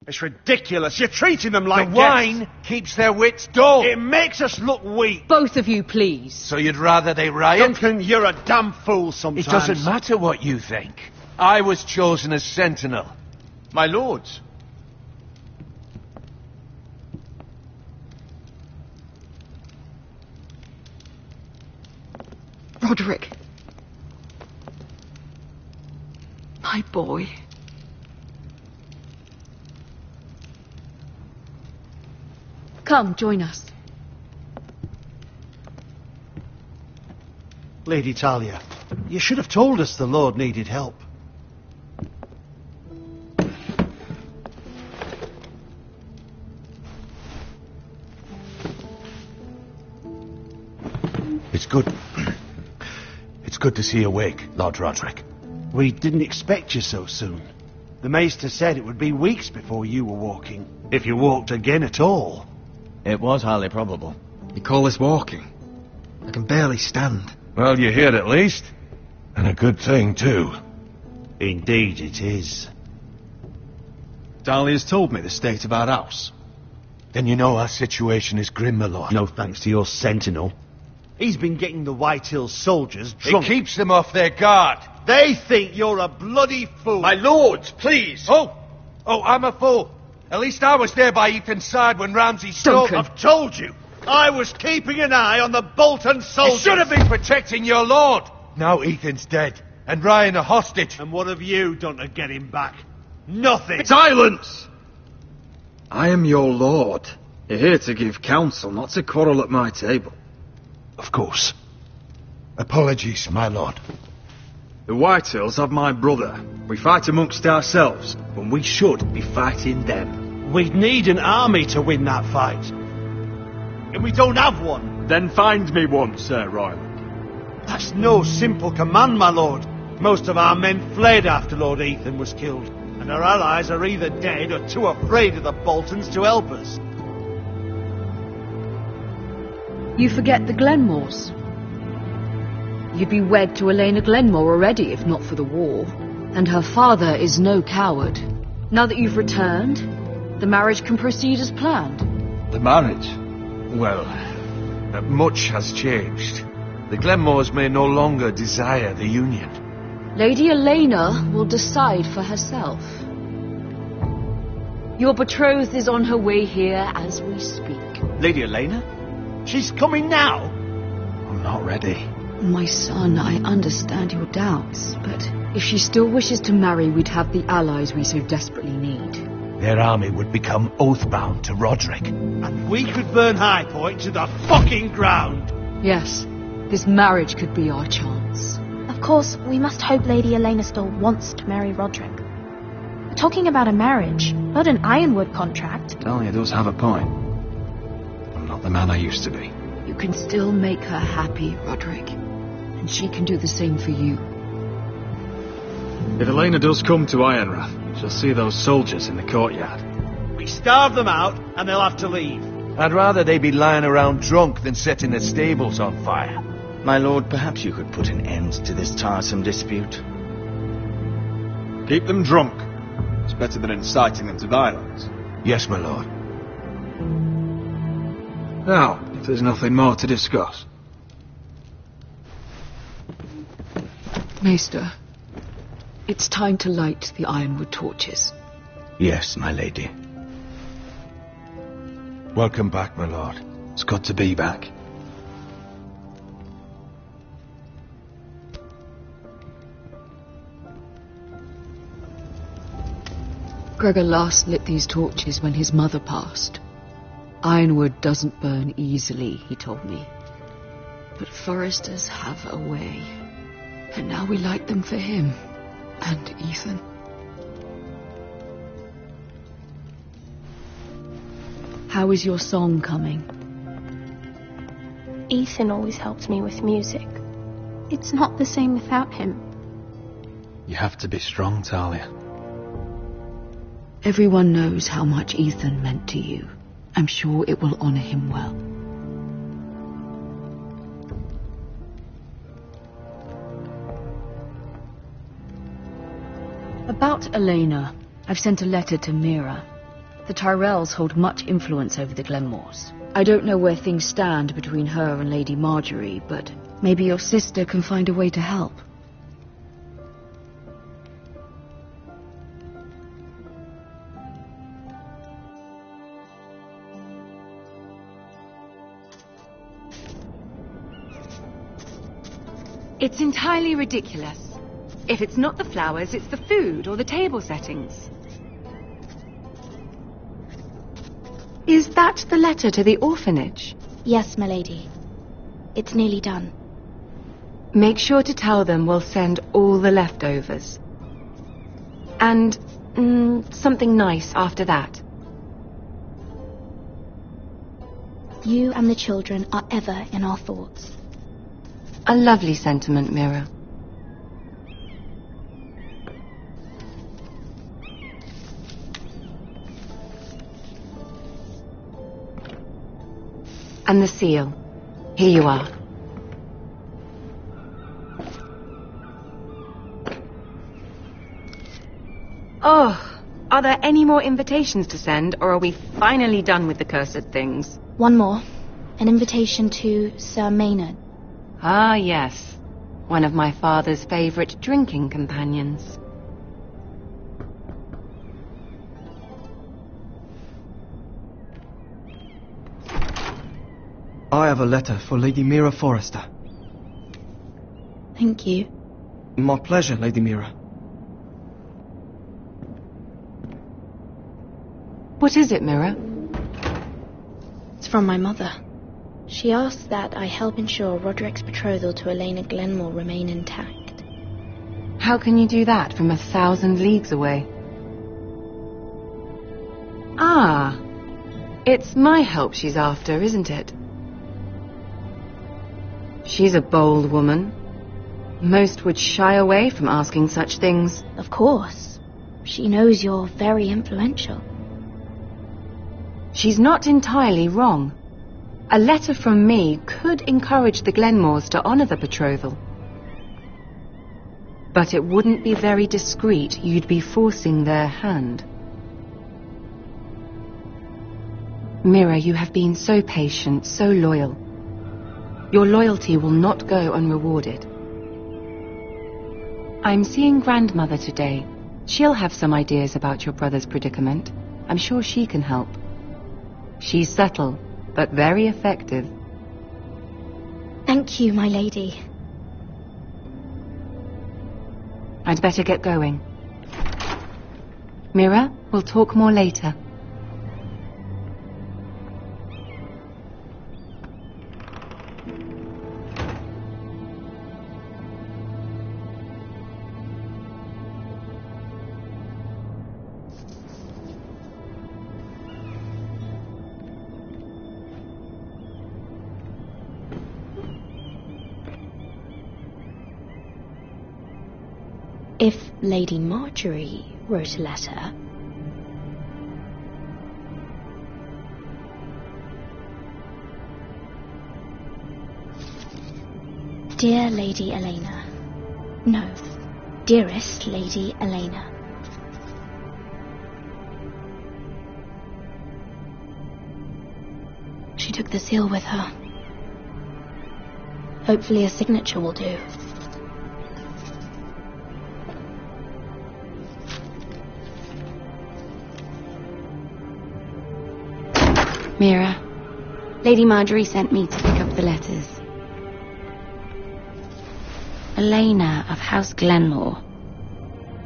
It's ridiculous. You're treating them like The wine keeps their wits dull. It makes us look weak. Both of you, please. So you'd rather they riot? Duncan, you're a damn fool sometimes. It doesn't matter what you think. I was chosen as sentinel. My lords. Roderick. My boy. Come, join us. Lady Talia, you should have told us the Lord needed help. It's good. It's good to see you awake, Lord Roderick. We didn't expect you so soon. The Maester said it would be weeks before you were walking, if you walked again at all. It was highly probable. You call this walking? I can barely stand. Well, you're here at least. And a good thing, too. Indeed it is. Dahlia's told me the state of our house. Then you know our situation is grim, my lord. No thanks to your sentinel. He's been getting the White Hills soldiers drunk. It keeps them off their guard. They think you're a bloody fool. My lords, please. Oh, I'm a fool. At least I was there by Ethan's side when Ramsay stole... Duncan. I've told you. I was keeping an eye on the Bolton You soldiers. should have been protecting your lord. Now Ethan's dead, and Ryan a hostage. And what have you done to get him back? Nothing. Silence! I am your lord. You're here to give counsel, not to quarrel at my table. Of course. Apologies, my lord. The Whitehills have my brother. We fight amongst ourselves, when we should be fighting them. We'd need an army to win that fight. And we don't have one. Then find me one, Sir Royland. That's no simple command, my lord. Most of our men fled after Lord Ethan was killed, and our allies are either dead or too afraid of the Boltons to help us. You forget the Glenmores. You'd be wed to Elena Glenmore already, if not for the war. And her father is no coward. Now that you've returned, the marriage can proceed as planned. The marriage? Well, much has changed. The Glenmores may no longer desire the union. Lady Elena will decide for herself. Your betrothed is on her way here as we speak. Lady Elena? She's coming now. I'm not ready. My son, I understand your doubts, but if she still wishes to marry, we'd have the allies we so desperately need. Their army would become oath-bound to Roderick. And we could burn High Point to the fucking ground. Yes, this marriage could be our chance. Of course, we must hope Lady Elena still wants to marry Roderick. We're talking about a marriage, not an Ironwood contract. Dahlia does have a point. I'm not the man I used to be. You can still make her happy, Roderick. And she can do the same for you. If Elena does come to Ironrath, she'll see those soldiers in the courtyard. We starve them out, and they'll have to leave. I'd rather they be lying around drunk than setting the stables on fire. My lord, perhaps you could put an end to this tiresome dispute. Keep them drunk. It's better than inciting them to violence. Yes, my lord. Now, if there's nothing more to discuss. Maester, it's time to light the Ironwood torches. Yes, my lady. Welcome back, my lord. It's good to be back. Gregor last lit these torches when his mother passed. Ironwood doesn't burn easily, he told me. But foresters have a way. And now we light them for him. And Ethan. How is your song coming? Ethan always helps me with music. It's not the same without him. You have to be strong, Talia. Everyone knows how much Ethan meant to you. I'm sure it will honor him well. About Elena, I've sent a letter to Mira. The Tyrells hold much influence over the Glenmores. I don't know where things stand between her and Lady Marjorie, but maybe your sister can find a way to help. It's entirely ridiculous. If it's not the flowers, it's the food or the table settings. Is that the letter to the orphanage? Yes, my lady. It's nearly done. Make sure to tell them we'll send all the leftovers. And something nice after that. You and the children are ever in our thoughts. A lovely sentiment, Mira. And the seal. Here you are. Oh, are there any more invitations to send, or are we finally done with the cursed things? One more. An invitation to Sir Maynard. Ah, yes. One of my father's favorite drinking companions. I have a letter for Lady Mira Forrester. Thank you. My pleasure, Lady Mira. What is it, Mira? It's from my mother. She asks that I help ensure Roderick's betrothal to Elena Glenmore remain intact. How can you do that from 1,000 leagues away? Ah, it's my help she's after, isn't it? She's a bold woman. Most would shy away from asking such things. Of course. She knows you're very influential. She's not entirely wrong. A letter from me could encourage the Glenmores to honor the betrothal. But it wouldn't be very discreet. You'd be forcing their hand. Mira, you have been so patient, so loyal. Your loyalty will not go unrewarded. I'm seeing Grandmother today. She'll have some ideas about your brother's predicament. I'm sure she can help. She's subtle, but very effective. Thank you, my lady. I'd better get going. Mira, we'll talk more later. If Lady Marjorie wrote a letter... Dear Lady Elena. No, dearest Lady Elena. She took the seal with her. Hopefully a signature will do. Mira, Lady Marjorie sent me to pick up the letters. Elena of House Glenmore.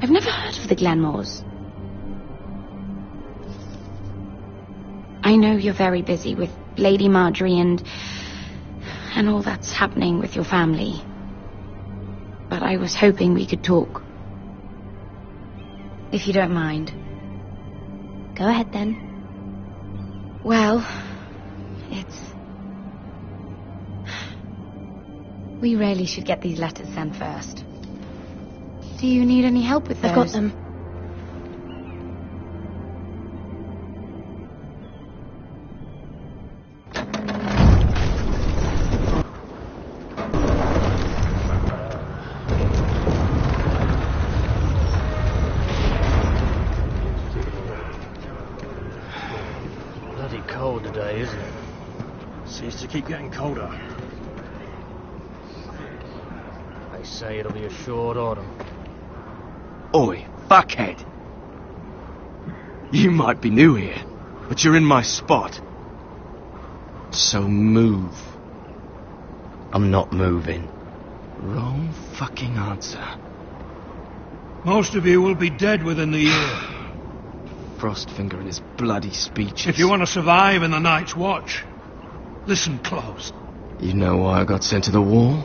I've never heard of the Glenmores. I know you're very busy with Lady Marjorie and all that's happening with your family. But I was hoping we could talk. If you don't mind. Go ahead then. Well, we really should get these letters sent first. Do you need any help with those? I've got them. keep getting colder. They say it'll be a short autumn. Oi, fuckhead. You might be new here, but you're in my spot. So move. I'm not moving. Wrong fucking answer. Most of you will be dead within the year. Frostfinger and his bloody speeches. If you want to survive in the Night's Watch, listen close. You know why I got sent to the wall?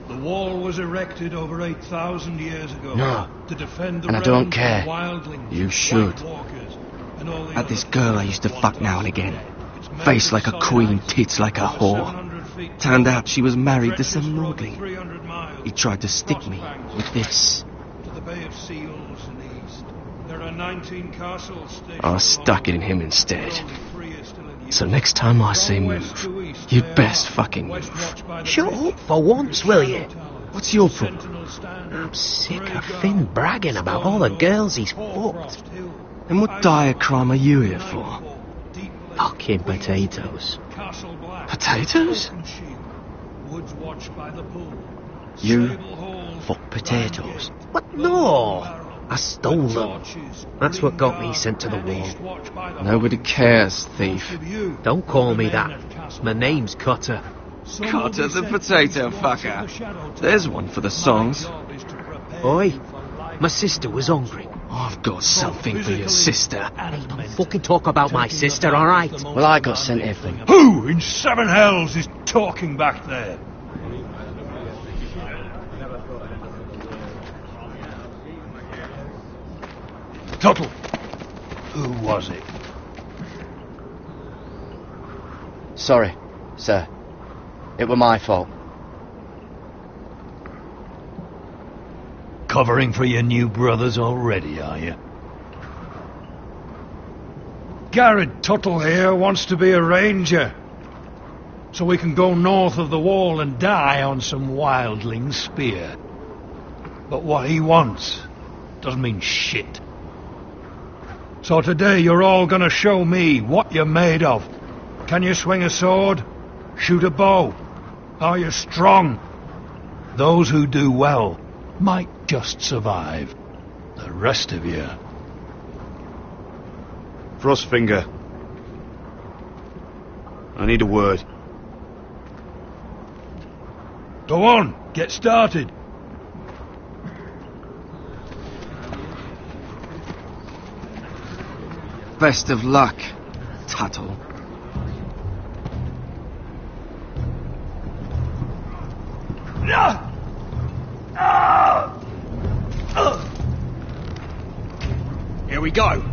The wall was erected over 8,000 years ago. No. To defend the And I don't realm care. from wildlings, You should. White Walkers, and all the Had this other girl I used to fuck now and again. It's made Face of like a solid queen, ice, tits like a over whore. 700 feet Turned tall, out she was married to stretches some for over lordling. 300 miles, He tried to stick me crossbanks with this. to the Bay of Seals in the east. There are 19 castles stationed I stuck it in him instead. So next time I say move, you'd best fucking move. Shut up for once, will you? What's your problem? I'm sick of Finn bragging about all the girls he's fucked. And what dire crime are you here for? Fucking potatoes. Potatoes? You fuck potatoes? What? No! I stole them. That's what got me sent to the wall. Nobody cares, thief. Don't call me that. My name's Cutter. Cutter the potato fucker. There's one for the songs. Oi, my sister was hungry. I've got something for your sister. Don't fucking talk about my sister, alright? Well, I got sent here for... Who in seven hells is talking back there? Tuttle, who was it? Sorry, sir. It were my fault. Covering for your new brothers already, are you? Garrett Tuttle here wants to be a ranger, so we can go north of the wall and die on some wildling spear. But what he wants doesn't mean shit. So today you're all gonna show me what you're made of. Can you swing a sword? Shoot a bow? Are you strong? Those who do well might just survive. The rest of you... Frostfinger. I need a word. Go on, get started. Best of luck, Tuttle. Here we go.